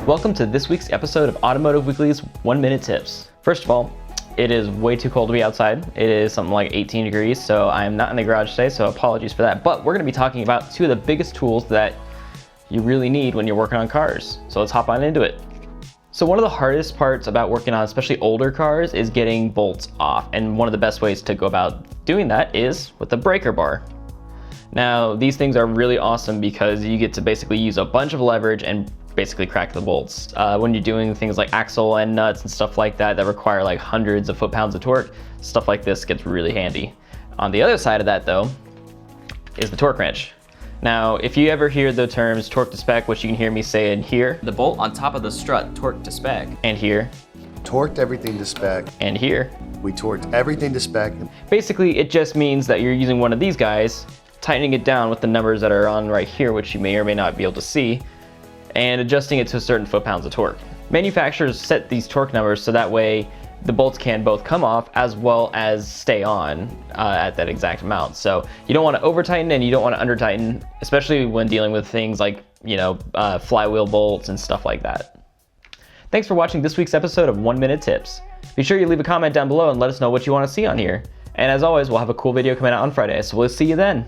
Welcome to this week's episode of Automotive Weekly's 1 Minute Tips. First of all, it is way too cold to be outside. It is something like 18 degrees, so I am not in the garage today, so apologies for that. But we're going to be talking about two of the biggest tools that you really need when you're working on cars. So let's hop on into it. So one of the hardest parts about working on especially older cars is getting bolts off. And one of the best ways to go about doing that is with the breaker bar. Now, these things are really awesome because you get to basically use a bunch of leverage and basically crack the bolts. When you're doing things like axle and nuts and stuff like that that require like hundreds of foot-pounds of torque, stuff like this gets really handy. On the other side of that though, is the torque wrench. Now, if you ever hear the terms torque to spec, which you can hear me say in here, the bolt on top of the strut torqued to spec, and here, torqued everything to spec, and here, we torqued everything to spec. Basically, it just means that you're using one of these guys, tightening it down with the numbers that are on right here, which you may or may not be able to see, and adjusting it to a certain foot-pounds of torque. Manufacturers set these torque numbers so that way the bolts can both come off as well as stay on at that exact amount. So you don't want to over tighten and you don't want to under tighten, especially when dealing with things like, flywheel bolts and stuff like that. Thanks for watching this week's episode of 1 Minute Tips. Be sure you leave a comment down below and let us know what you want to see on here. And as always, we'll have a cool video coming out on Friday, so we'll see you then.